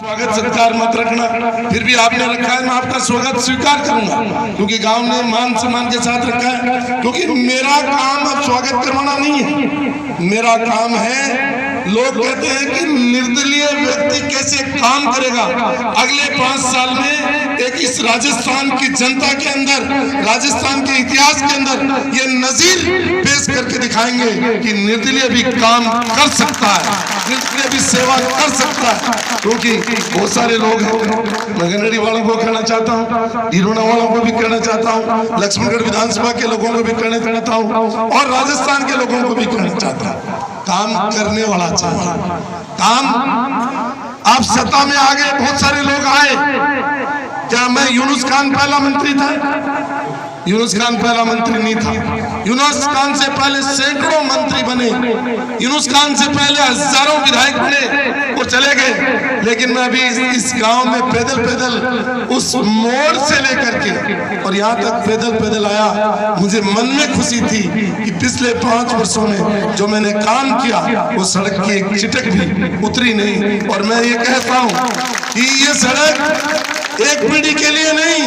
स्वागत सत्कार मत रखना, फिर भी आपने रखा है, मैं आपका स्वागत स्वीकार करूंगा क्योंकि गांव ने मान सम्मान के साथ रखा है। क्योंकि मेरा काम अब स्वागत करवाना नहीं है, मेरा काम है, लोग कहते हैं कि निर्दलीय व्यक्ति कैसे काम करेगा। अगले 5 साल में एक इस राजस्थान की जनता के अंदर, राजस्थान के इतिहास के अंदर ये नजीर पेश करके दिखाएंगे कि निर्दलीय भी काम कर सकता है, निर्दलीय भी सेवा कर सकता है। क्योंकि बहुत सारे लोग हैं, मैं गनेड़ी वालों को कहना चाहता हूँ, डीरोना वालों को भी कहना चाहता हूँ, लक्ष्मणगढ़ विधानसभा के लोगों को भी कहना चाहता हूँ और राजस्थान के लोगों को भी कहना चाहता हूँ, काम करने वाला चाहिए। काम आप सत्ता में आ गए, बहुत सारे लोग आए, क्या मैं यूनुस खान पहला मंत्री था? यूनुस खान पहला मंत्री नहीं था। यूनुस खान से पहले सैकड़ों मंत्री बने, यूनुस खान से पहले हजारों विधायक बने और चले गए। लेकिन मैं अभी इस गांव में पैदल पैदल उस मोड़ से लेकर के और यहाँ तक पैदल पैदल आया, मुझे मन में खुशी थी कि पिछले 5 वर्षों में जो मैंने काम किया वो सड़क की एक चिटक भी उतरी नहीं। और मैं ये कहता हूँ कि ये सड़क एक पीढ़ी के लिए नहीं,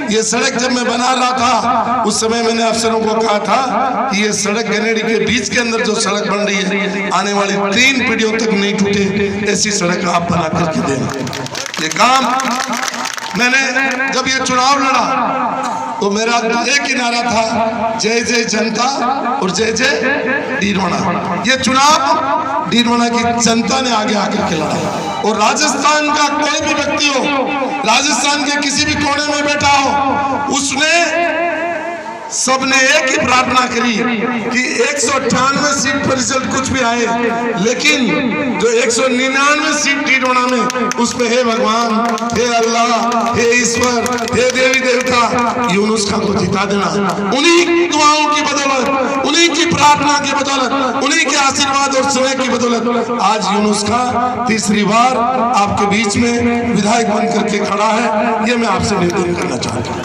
ये सड़क जब मैं बना रहा था उस समय मैंने अफसरों को कहा था कि ये सड़क गनेड़ी के बीच के अंदर जो सड़क बन रही है आने वाली 3 पीढ़ियों तक नहीं टूटे, ऐसी सड़क आप बना करके देना। ये काम मैंने जब ये चुनाव लड़ा तो मेरा एक ही नारा था, जय जय जनता और जय जय डीरोना। ये चुनाव डीरोना की जनता ने आगे आकर के लड़ा और राजस्थान का कोई भी व्यक्ति हो, राजस्थान के किसी भी कोने में बैठा हो, उसने सबने एक ही प्रार्थना करी कि 198 सीट पर रिजल्ट कुछ भी आए, लेकिन जो 199 सीट डीरोना में उस पे हे भगवान, हे अल्लाह, हे ईश्वर, हे देवी देवता, यूनुस खान को जिता देना। उन्हीं दुआओं की बदौलत, उन्हीं की प्रार्थना की बदौलत, उन्हीं के आशीर्वाद और समय की बदौलत आज यूनुस खान तीसरी बार आपके बीच में विधायक बन करके खड़ा है। ये मैं आपसे निवेदन करना चाहता हूँ,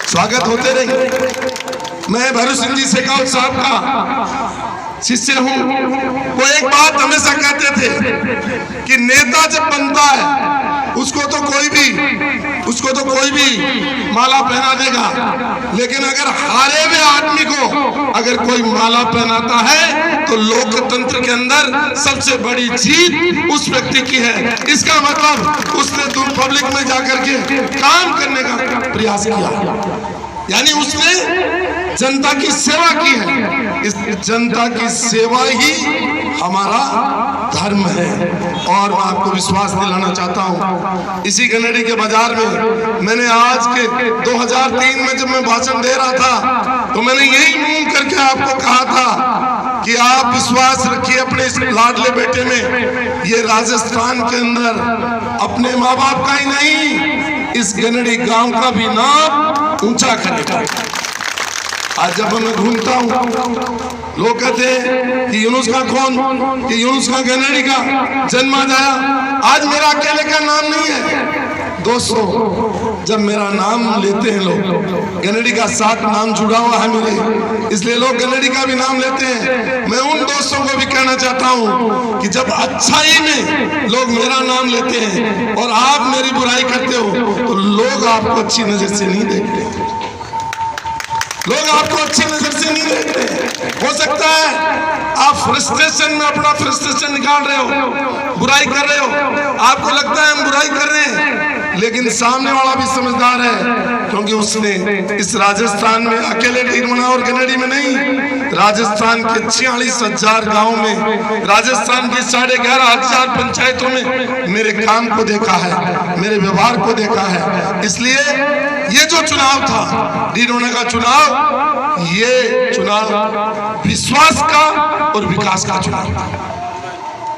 स्वागत होते रहेंगे। मैं भैरू सिंह जी शेखावत साहब का शिष्य हूँ। वो एक बात हमेशा कहते थे कि नेता जब बनता है उसको तो कोई भी माला पहना देगा, लेकिन अगर हारे हुए आदमी को अगर कोई माला पहनाता है तो लोकतंत्र के अंदर सबसे बड़ी जीत उस व्यक्ति की है। इसका मतलब उसने पब्लिक में जाकर के काम करने का प्रयास किया, यानी उसने जनता की सेवा की है। इस जनता की सेवा ही हमारा धर्म है। और मैं आपको विश्वास दिलाना चाहता हूँ, इसी गनेड़ी के बाजार में मैंने आज के 2003 में जब मैं भाषण दे रहा था तो मैंने यही मुंह करके आपको कहा था कि आप विश्वास रखिए अपने इस लाडले बेटे में, ये राजस्थान के अंदर अपने माँ बाप का ही नहीं, इस गनेड़ी गांव का भी नाम ऊंचा करेगा। आज जब मैं घूमता हूँ लोग कहते हैं कि यूनुस खान कौन, कि यूनुस खान गनेड़ी का जन्मा जाया। आज मेरा अकेले का नाम नहीं है दोस्तों, जब मेरा नाम लेते हैं लोग, गनेड़ी का साथ नाम जुड़ा हुआ है मेरे, इसलिए लोग गनेड़ी का भी नाम लेते हैं। मैं उन दोस्तों को भी कहना चाहता हूँ कि जब अच्छाई में लोग मेरा नाम लेते हैं और आप मेरी बुराई करते हो तो लोग आपको अच्छी नजर से नहीं देखते, लोग आपको अच्छी नजर से नहीं देखते। हो सकता है आप फ्रस्ट्रेशन में अपना फ्रस्ट्रेशन निकाल रहे हो, बुराई कर रहे हो, आपको लगता है हम बुराई कर रहे हैं, लेकिन सामने वाला भी समझदार है, क्योंकि उसने इस राजस्थान में अकेले डीरोना और गनेड़ी में नहीं, राजस्थान के 46,000 गाँव में, राजस्थान की 11,500 पंचायतों में मेरे काम को देखा है, मेरे व्यवहार को देखा है। इसलिए ये जो चुनाव था डीरोना का चुनाव, ये चुनाव विश्वास का और विकास का चुनाव था।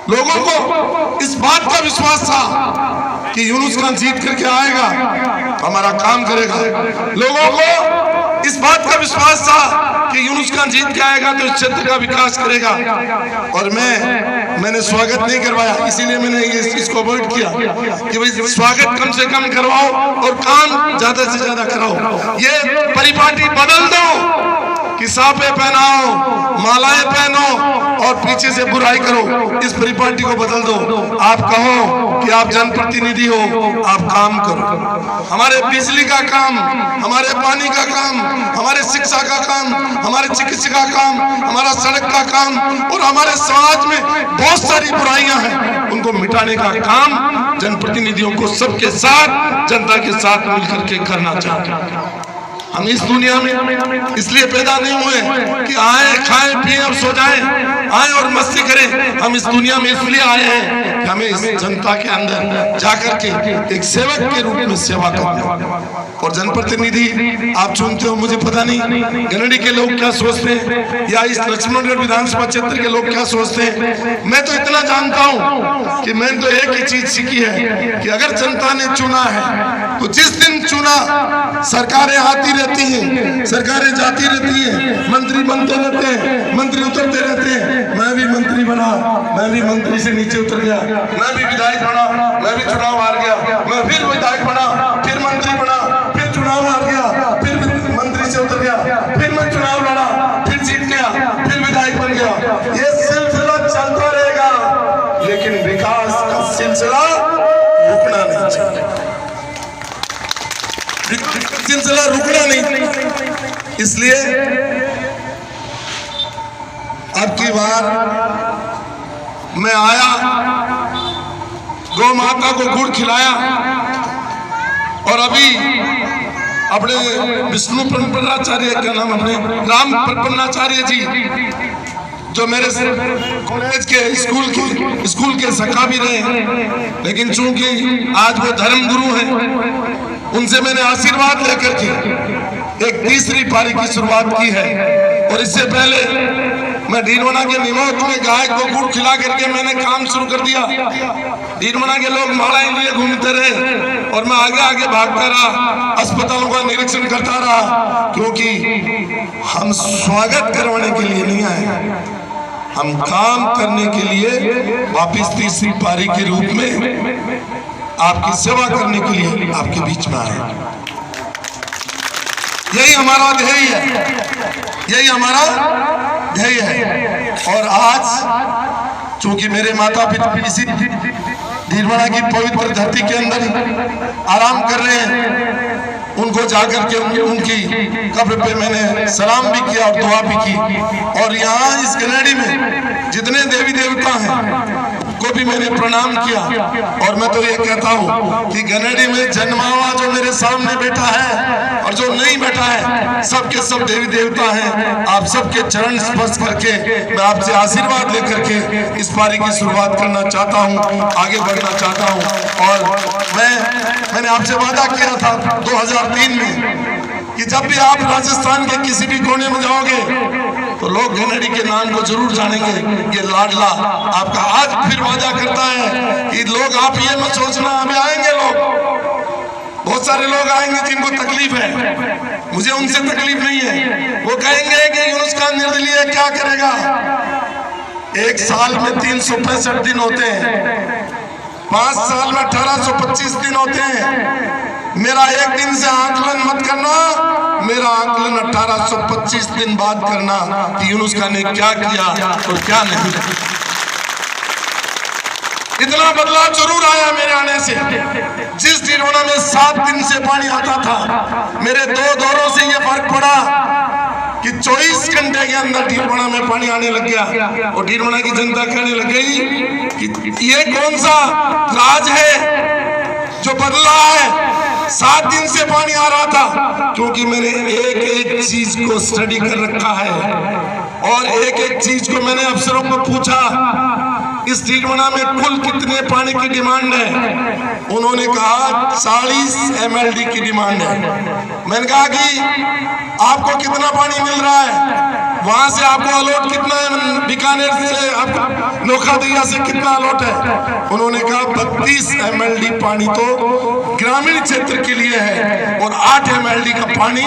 लोगों को इस बात का विश्वास था कि यूनुस खान जीत करके आएगा, हमारा काम करेगा। लोगों को इस बात का विश्वास था कि यूनुस खान जीत के आएगा तो इस क्षेत्र का विकास करेगा। और मैंने स्वागत नहीं करवाया, इसीलिए मैंने इसको अवॉइड किया कि भाई स्वागत कम से कम करवाओ और काम ज्यादा से ज्यादा कराओ। ये परिपाटी बदल दो कि साफे पहनाओ, मालाएं पहनो और पीछे से बुराई करो, इस परिपाटी को बदल दो। आप कहो कि आप जनप्रतिनिधि हो, आप काम करो। हमारे बिजली का काम, हमारे पानी का काम, हमारे शिक्षा का काम, हमारे चिकित्सा का काम, हमारा सड़क का काम और हमारे समाज में बहुत सारी बुराइयां हैं, उनको मिटाने का काम जनप्रतिनिधियों को सबके साथ, जनता के साथ मिलकर के करना चाहिए। हम इस दुनिया में इसलिए पैदा नहीं हुए कि आए खाएं पिए और सो जाएं, आए और मस्ती करें। हम इस दुनिया में इसलिए आए हैं कि हमें इस जनता के अंदर जाकर के एक सेवक के रूप में सेवा करना। और जनप्रतिनिधि आप चुनते हो, मुझे पता नहीं गनड़ी के लोग क्या सोचते हैं या इस लक्ष्मणगढ़ विधानसभा क्षेत्र के लोग क्या सोचते हैं। मैं तो इतना जानता हूँ कि मैंने तो एक ही चीज सीखी है कि अगर जनता ने चुना है तो जिस दिन चुना, सरकारें आती रहती हैं, सरकारें जाती रहती हैं, मंत्री बनते रहते हैं, मंत्री उतरते रहते हैं। मैं भी मंत्री बना, मैं भी मंत्री से नीचे उतर गया, मैं भी विधायक बना, मैं भी चुनाव हार गया, मैं फिर विधायक बना, फिर मंत्री बना, फिर चुनाव हार गया, फिर मंत्री से उतर गया, फिर मैं चुनाव लड़ा, फिर जीत गया, फिर विधायक बन गया। ये सिलसिला चलता रहेगा, लेकिन विकास का सिलसिला रुकना नहीं चाहिए, सिलसिला रुकना नहीं। इसलिए अब की बार मैं आया, गौ माता को गुड़ खिलाया और अभी अपने विष्णु प्रपन्नाचार्य, क्या नाम अपने राम प्रपन्नाचार्य जी, जो मेरे कॉलेज के स्कूल के सखा भी रहे, लेकिन चूंकि आज वो धर्म गुरु हैं, उनसे मैंने आशीर्वाद लेकर के एक तीसरी पारी की शुरुआत की है। और इससे पहले मैं डीरवना के निमोट में गाय को गुड़ खिला करके मैंने काम शुरू कर दिया। डीरवना के लोग मालाएं लिए घूमते रहे और मैं आगे आगे भागता रहा, अस्पतालों का निरीक्षण करता रहा, क्योंकि हम स्वागत करवाने के लिए नहीं आए, हम काम करने के लिए वापिस तीसरी पारी के रूप में आपकी सेवा करने के लिए आपके बीच में आए। यही हमारा ध्येय है, यही हमारा ध्येय है। और आज चूंकि मेरे माता पिता इसी डीरवना की पवित्र धरती के अंदर आराम कर रहे हैं, उनको जाकर के उनकी कब्र पे मैंने सलाम भी किया और दुआ भी की। और यहाँ इस गनड़ी में जितने देवी देवता हैं को भी मैंने प्रणाम किया। और मैं तो ये कहता हूँ कि गनड़ी में जन्मा हुआ जो मेरे सामने बैठा है और जो नहीं बैठा है, सबके सब देवी देवता हैं। आप सबके चरण स्पर्श करके मैं आपसे आशीर्वाद लेकर के इस पारी की शुरुआत करना चाहता हूँ, आगे बढ़ना चाहता हूँ। और मैंने आपसे वादा किया था 2003 में कि जब भी आप राजस्थान के किसी भी कोने में जाओगे तो लोग गनड़ी के नाम को जरूर जानेंगे। ये लाडला आपका आज फिर वादा करता है कि लोग, आप ये मत सोचना अभी आएंगे लोग, बहुत सारे लोग आएंगे जिनको तकलीफ है, मुझे उनसे तकलीफ नहीं है। वो कहेंगे कि यूनुस खान निर्दलीय क्या करेगा। एक साल में 365 दिन होते हैं, 5 साल में 1825 दिन होते हैं। मेरा एक दिन से आकलन मत करना, मेरा आकलन 1825 दिन बाद करना कि यूनुस खान ने क्या किया और क्या नहीं। इतना बदलाव जरूर आया मेरे आने से। जिस डीरवना में 7 दिन से पानी आता था, मेरे 2 दौरों से ये फर्क पड़ा कि 24 घंटे के अंदर डीरवना में पानी आने लग गया। और डीरवना की जनता कहने लग गई कि ये कौन सा राज है जो बदला है। 7 दिन से पानी आ रहा था, क्योंकि मैंने एक एक चीज को स्टडी कर रखा है और एक एक चीज को मैंने अफसरों को पूछा, इस डीरवना में कुल कितने पानी की डिमांड है। उन्होंने कहा 40 MLD की डिमांड है। मैंने कहा कि आपको कितना पानी मिल रहा है, वहां से आपको अलॉट कितना है, बीकानेर से नोखा दरिया से कितना अलॉट है। उन्होंने कहा 30 MLD पानी तो ग्रामीण क्षेत्र के लिए है और 8 MLD का पानी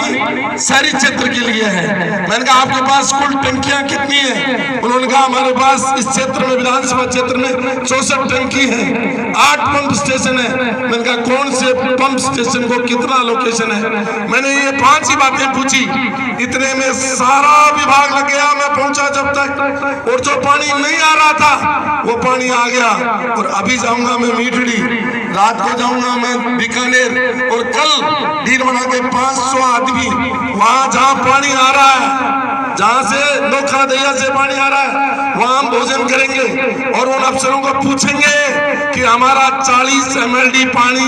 शहरी क्षेत्र के लिए है। मैंने कहा आपके पास कुल टंकियां कितनी है? उन्होंने कहा हमारे पास इस क्षेत्र में, विधानसभा क्षेत्र में 64 टंकी है, 8 पंप स्टेशन है। मैंने कहा कौन से पंप स्टेशन को कितना लोकेशन है? मैंने ये 5 ही बातें पूछी, इतने में सारा विभाग लग गया। मैं पहुंचा जब तक, और जो पानी नहीं आ रहा था वो पानी आ गया। और अभी जाऊंगा मैं मीठड़ी, रात को जाऊंगा मैं बीकानेर, और कल डीरवाना के 500 आदमी वहां जहां पानी आ रहा है, जहां से नोखा दैया से पानी आ रहा है, वहां हम भोजन करेंगे और उन अफसरों को पूछेंगे कि हमारा 40 MLD पानी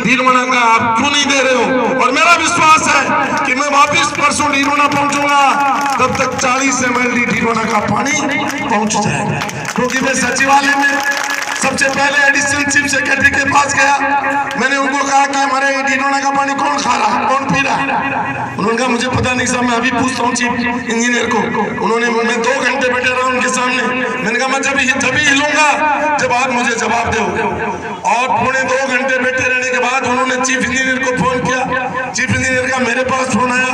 डीरवाना का आप क्यों नहीं दे रहे हो? और मेरा विश्वास है कि मैं वापिस परसों डीरवाना पहुंचूंगा, तब तक 40 MLD डीरवाना का पानी पहुंच जाएगा। क्योंकि मैं सचिवालय में सबसे पहले एडिशनल चीफ सेक्रेटरी के पास गया, मैंने उनको कहा कि हमारे डीरवाना का पानी कौन खा रहा है, कौन पी रहा है? उन्होंने कहा मुझे पता नहीं साहब, मैं अभी पूछता हूँ चीफ इंजीनियर को। उन्होंने, मैं 2 घंटे बैठे रहा उनके सामने। मैंने कहा मैं जब हिलूंगा जब आप मुझे जवाब दो। और पौने 2 घंटे बैठे रहने के बाद उन्होंने चीफ इंजीनियर को फोन किया। चीफ इंजीनियर का मेरे पास फोन आया,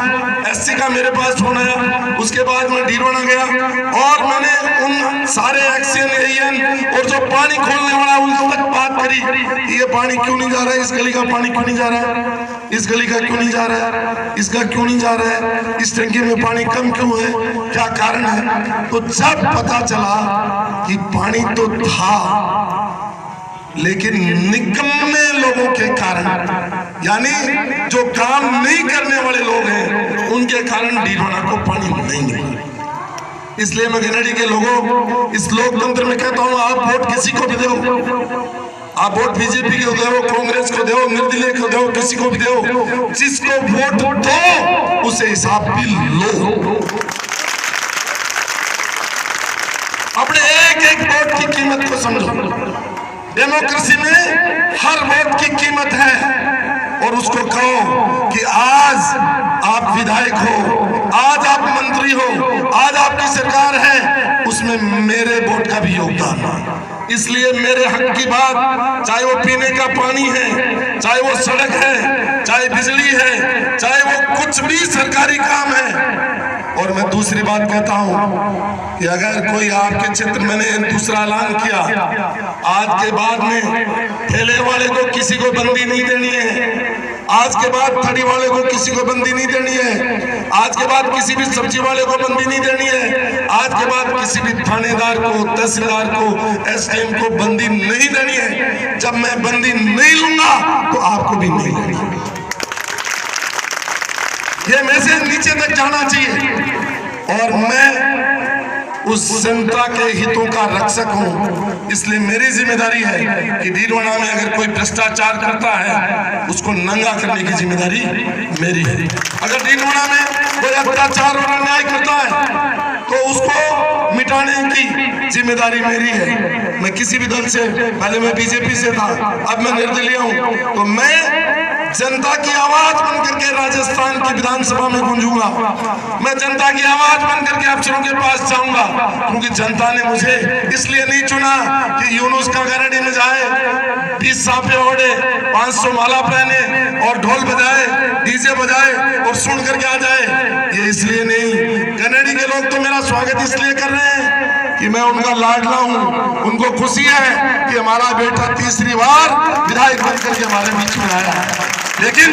SC का मेरे पास फोन आया। उसके बाद मैं डीरवाना गया और मैंने उन सारे एक्शन AN और जो पानी खोलने वाला उन तक बात करी, ये पानी क्यों नहीं जा रहा है, इस गली का पानी क्यों नहीं जा रहा है, इस गली का क्यों नहीं जा रहा है, इसका क्यों नहीं जा रहा है, इस टंकी में पानी कम क्यों है, क्या कारण है? तो जब पता चला कि पानी तो था, लेकिन निकम्मे लोगों के कारण, यानी जो काम नहीं करने वाले लोग हैं, उनके कारण डीरवाना को पानी नहीं मिला। इसलिए मैं गनेडी के लोगों, इस लोकतंत्र में कहता हूं, आप वोट किसी को भी दो, आप वोट बीजेपी को दो, कांग्रेस को दो, निर्दलीय को दो, किसी को भी दो, जिसको वोट दो उसे हिसाब भी लो। अपने एक वोट की कीमत को समझो। डेमोक्रेसी में हर वोट की कीमत है और उसको कहो कि आज आप विधायक हो, आज आप मंत्री हो, आज आपकी सरकार है, उसमें मेरे वोट का भी योगदान है। इसलिए मेरे हक की बात, चाहे वो पीने का पानी है, चाहे वो सड़क है, चाहे बिजली है, चाहे वो कुछ भी सरकारी काम है। और मैं दूसरी बात कहता हूं कि अगर कोई आपके क्षेत्र, मैंने दूसरा ऐलान किया, आज के बाद में ठेले वाले को किसी को बंदी नहीं देनी है, आज के बाद थड़ी वाले को किसी को बंदी नहीं देनी है, आज के बाद किसी भी सब्जी वाले को बंदी नहीं देनी है, आज के बाद किसी भी थानेदार को, तहसीलदार को, SDM को बंदी नहीं देनी है। जब मैं बंदी नहीं लूंगा तो आपको भी नहीं लेनी है। ये मैसेज नीचे तक जाना चाहिए और मैं उस जनता के हितों का रक्षक हूं। इसलिए मेरी जिम्मेदारी है कि डीरवाना में अगर कोई भ्रष्टाचार करता है उसको नंगा करने की जिम्मेदारी मेरी है। अगर डीरवाना में कोई अत्याचार और अन्याय करता है तो उसको मिटाने की जिम्मेदारी मेरी है। मैं किसी भी दल से, पहले मैं बीजेपी से था, अब मैं निर्दलीय हूं, तो मैं जनता की आवाज बनकर के राजस्थान की विधानसभा में गूंजूंगा। मैं जनता की आवाज बनकर के अफसरों के पास जाऊंगा, क्योंकि जनता ने मुझे इसलिए नहीं चुना कि यूनुस का गनेडी में जाए, 20 सांपे ओढ़े, 500 माला पहने और ढोल बजाए, डीजे बजाए और सुन करके आ जाए। ये इसलिए नहीं, गनेडी के लोग तो मेरा स्वागत इसलिए कर रहे हैं कि मैं उनका लाडला हूं। उनको खुशी है कि हमारा बेटा तीसरी बार विधायक बनकर के हमारे बीच में आया है। लेकिन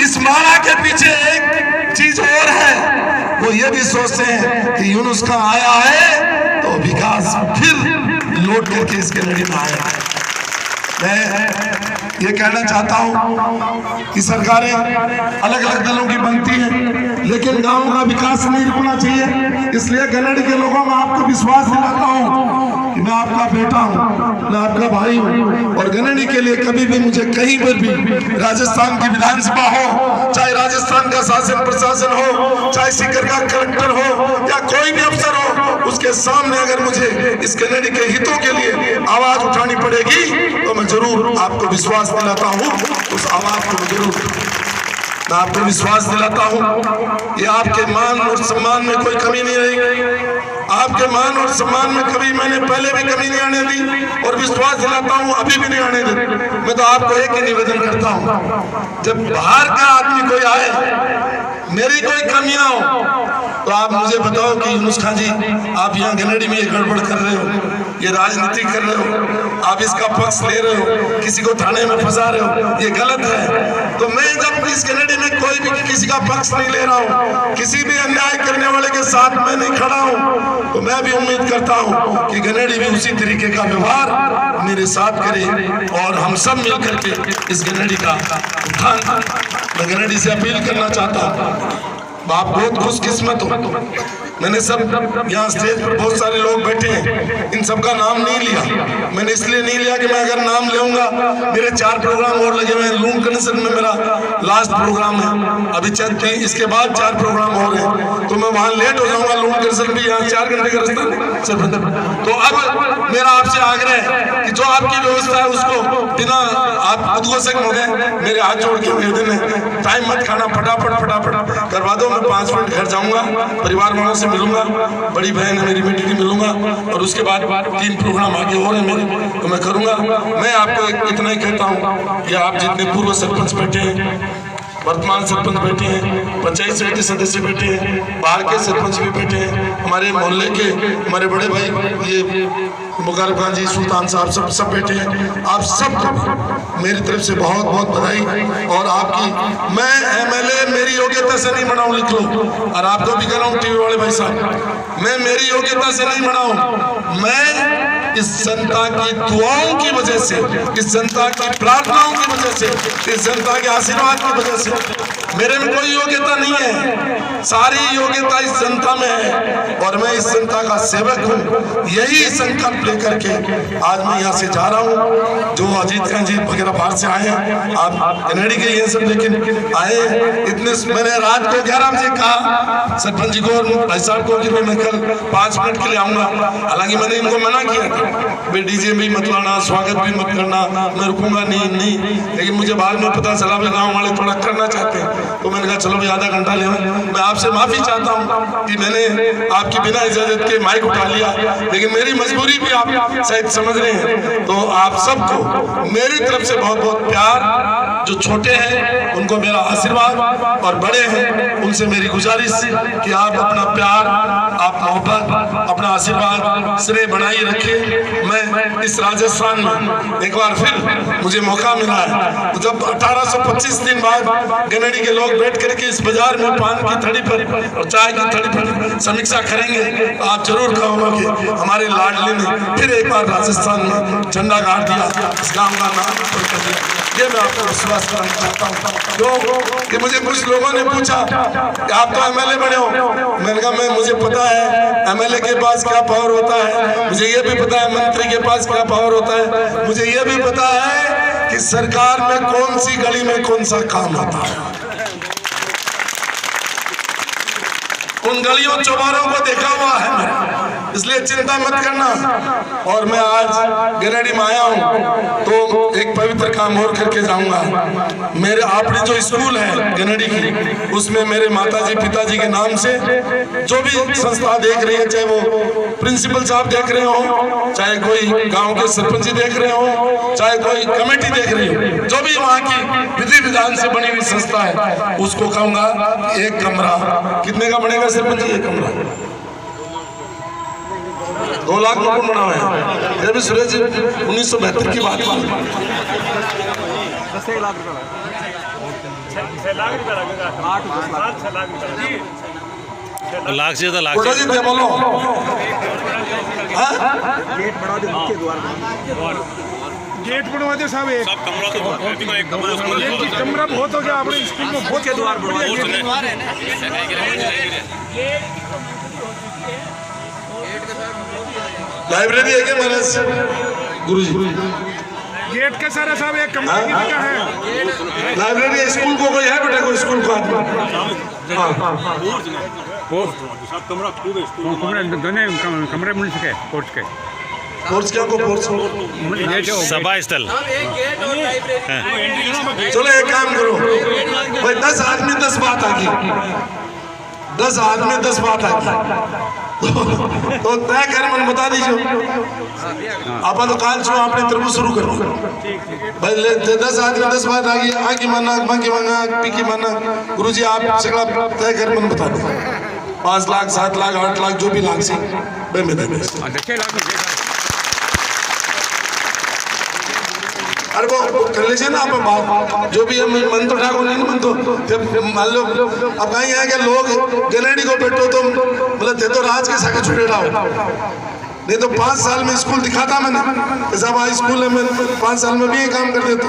इस माला के पीछे एक चीज और है, वो ये भी सोचते हैं कि यूनुस का आया है तो विकास फिर लौट करके इसके गनेडी में आया है। मैं ये कहना चाहता हूं कि सरकारें अलग अलग दलों की बनती हैं, लेकिन गांव का विकास नहीं रुकना चाहिए। इसलिए गनेडी के लोगों में आपको विश्वास दिलाता हूं कि मैं आपका बेटा हूं, मैं आपका भाई हूं, और गनेडी के लिए कभी भी मुझे कहीं पर भी, राजस्थान की विधानसभा हो, चाहे राजस्थान का शासन प्रशासन हो, चाहे सीकर का कलेक्टर हो या कोई भी अफसर हो, उसके सामने अगर मुझे इस गनेडी के हितों के लिए आवाज उठानी पड़ेगी तो मैं जरूर आपको विश्वास दिलाता हूं उस आवाज को जरूर मैं आपको विश्वास दिलाता हूँ ये आपके मान और सम्मान में कोई कमी नहीं रहेगी। आपके मान और सम्मान में कभी मैंने पहले भी कमी नहीं आने दी और विश्वास दिलाता हूँ अभी भी नहीं आने दी। मैं तो आपको एक ही निवेदन करता हूँ, जब बाहर का आदमी कोई आए, मेरी कोई कमियां हो तो आप मुझे बताओ कि यूनुस खान जी आप यहाँ गनेडी में ये गड़बड़ कर रहे हो, ये राजनीति कर रहे हो, आप इसका पक्ष ले रहे हो, किसी को थाने में फंसा रहे हो, ये गलत है। तो मैं जब इस गनेडी में कोई भी किसी का पक्ष नहीं ले रहा हूँ, किसी भी अन्याय करने वाले के साथ मैं नहीं खड़ा हूँ, तो मैं भी उम्मीद करता हूँ कि गनेडी भी उसी तरीके का व्यवहार मेरे साथ करे और हम सब मिल करके इस गनेडी का उत्थान। मैं गनेडी से अपील करना चाहता हूँ, आप बहुत खुशकिस्मत हो। मैंने सब यहाँ स्टेज पर बहुत सारे लोग बैठे हैं, इन सबका नाम नहीं लिया। मैंने इसलिए नहीं लिया कि मैं अगर नाम लेऊंगा, मेरे 4 प्रोग्राम और लगे हुए हैं। लूम कनेक्शन में मेरा लास्ट प्रोग्राम है, अभी चलते इसके बाद 4 प्रोग्राम हो रहे हैं, तो मैं वहाँ लेट हो जाऊंगा। लूम कनेक्शन भी यहाँ 4 घंटे का रास्ता है। तो अब मेरा आपसे आग्रह है कि जो आपकी व्यवस्था है उसको बिना आप उद्घोषक महोदय मेरे हाथ जोड़ के निवेदन है, टाइम मत खाना, फटाफट करवा दो। मैं 5 मिनट घर जाऊंगा, परिवार वालों से मिलूंगा, बड़ी बहन है मेरी बेटी की मिलूंगा, और उसके बाद 3 प्रोग्राम आगे हो रहे हैं मेरे, तो मैं करूंगा। मैं आपको इतना ही कहता हूं कि आप जितने पूर्व सरपंच बैठे हैं, वर्तमान सरपंच बैठे हैं, पंचायत समिति सदस्य बैठे हैं, बाहर के सरपंच भी बैठे हैं, हमारे मोहल्ले के हमारे बड़े भाई ये मुबारक खान जी, सुल्तान साहब सब बैठे हैं। आप सबको मेरी तरफ से बहुत बहुत बधाई। और आपकी मैं एमएलए मेरी योग्यता से नहीं बनाऊं, लिख लो। और आपको भी कह रहा हूँ टीवी वाले भाई साहब, मैं मेरी योग्यता से नहीं बनाऊं, मैं इस जनता की दुआओं की वजह से, इस जनता की प्रार्थनाओं की वजह से, इस जनता के आशीर्वाद की वजह से, मेरे में कोई योग्यता नहीं है, सारी योग्यता इस जनता में है और मैं इस जनता का सेवक हूँ। यही संकल्प लेकर के आज मैं यहाँ से जा रहा हूँ। जो अजीत खान जी वगैरह बाहर से आए हैं, आप कनेडी के ये सब लेकिन आए इतने, मैंने रात को 11 बजे कहा सरपंच जी को और भाई साहब को कि मैं कल 5 मिनट के लिए आऊँगा। हालांकि मैंने इनको मना किया था, भाई डीजे भी मत लाना, स्वागत भी मत करना, मैं रुकूंगा नहीं। लेकिन मुझे बाद में पता चला भी गाँव वाले थोड़ा करना चाहते हैं, तो मैंने कहा चलो भाई आधा घंटा ले। मैं आपसे माफी चाहता हूँ कि मैंने आपकी बिना इजाजत के माइक उठा लिया, लेकिन मेरी मजबूरी भी आप शायद समझ रहे हैं। तो आप सबको मेरी तरफ से बहुत बहुत प्यार। जो छोटे हैं उनको मेरा आशीर्वाद और बड़े हैं उनसे मेरी गुजारिश कि आप अपना प्यार, आप मोहब्बत, अपना आशीर्वाद श्रेय बनाए रखें। मैं इस राजस्थान में एक बार फिर मुझे मौका मिला है, तो जब 1825 दिन बाद गनेडी के लोग बैठ करके इस बाजार में पान की थड़ी पर और चाय की थड़ी पर समीक्षा करेंगे, तो आप जरूर कहोगे कि हमारे लाडली ने फिर एक बार राजस्थान में झंडा गाड़ दिया, इस गांव का नाम कर दिया। ये मैं आपको विश्वास कराना चाहता हूँ। क्यों कि मुझे कुछ लोगों ने पूछा कि आप तो एमएलए बने हो, मैंने कहा मुझे पता है एमएलए के पास क्या पावर होता है, मुझे ये भी पता है मंत्री के पास क्या पावर होता है, मुझे ये भी पता है कि सरकार में कौन सी गली में कौन सा काम होता है। उन गलियों चौबारों को देखा हुआ है, इसलिए चिंता मत करना। और मैं आज गनेडी में आया हूँ तो एक पवित्र काम और करके जाऊंगा। मेरे आपने जो स्कूल है गनेडी की, उसमें मेरे माताजी पिताजी के नाम से जो भी संस्था देख रही है, चाहे वो प्रिंसिपल साहब देख रहे हो, चाहे कोई गांव के सरपंच देख रहे हो, चाहे कोई कमेटी देख रही हो, जो भी वहाँ की विधि विधान से बनी हुई संस्था है, उसको कहूंगा एक कमरा कितने का बनेगा सरपंच जी? एक कमरा 2 लाख में बना हुआ है। जब सुरेश 1972 की बात है, 10 लाख रुपए लाख से लाख जी दे बोलो। गेट बढ़ा दे, मुख्य द्वार गेट बनवा दे साहब। एक कमरा बहुत हो गया अपने स्कूल में, मुख्य द्वार लाइब्रेरी है क्या महाराज? गुरुजी गेट के सारा साहब एक कमरा की जगह है। लाइब्रेरी स्कूल को कोई है बेटा? कोई स्कूल को कमरे मिल सके कोर्ट के फोर्स क्या को फोर्स सभा स्थल चलो एक काम करो भाई 10 आदमी 10 बात आ गई 10 आदमी 10 बात आ गई तो तय कर मन बता दीजिए आप तो काल छो आपने तरफ शुरू करो भाई 10 आदमी 10 बात आ गई आगे माना बाकी माना पीकी माना गुरुजी आप सगला तय कर मन बता दो 5 लाख 7 लाख 8 लाख जो भी लाख से भाई मैं दे अरे वो कर लीजिए ना आप बात जो भी हम मन तो ठाको नहीं मन तो मान लो अब कहीं है कि लोग गनेडी को बैठो तो मतलब ते तो राज के साथ छुड़े रहा नहीं तो 5 साल में स्कूल दिखाता मैंने साहब स्कूल में 5 साल में भी ये काम कर देता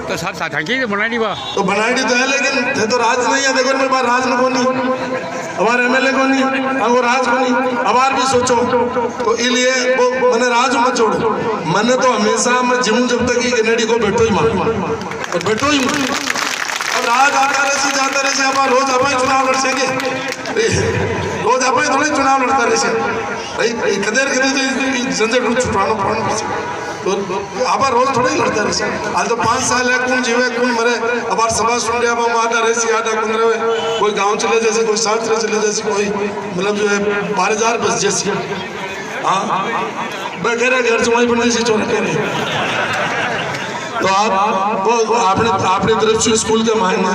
तो साथ साथ की बनाई बा तो बनाई तो है लेकिन थे तो राज नहीं है देखो मेरे पास राज में को नहीं हमारे एमएलए को नहीं वो राज को नहीं हमार भी सोचो तो इसलिए वो मैंने राज मत छोड़ो मैंने तो हमेशा मैं जीऊँ जब तक ये गनेडी को बैठो ही मान तो बैठो ही मान अब राज आता रहे जाता रहे अब रोज आप चुनाव लड़ सके रोज आप थोड़े चुनाव लड़ता रहे भाई कदेर कदे तो झंझट छुटवाना पड़ना तो अब रोज थोड़े ही लड़ता रहे आज तो 5 साल है कौन जीवे कौन मरे अब सभा सुन रहे अब आधा रहे आधा कौन रहे कोई गांव चले जैसे कोई शास्त्र चले जैसे कोई मतलब जो है 12,000 बस जैसी हाँ मैं कह रहा घर से वहीं बनने से चोर कह रहे तो आप आपने तरफ से स्कूल के मायने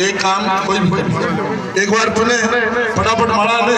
एक काम कोई भी एक बार पुणे फटाफट मारा ने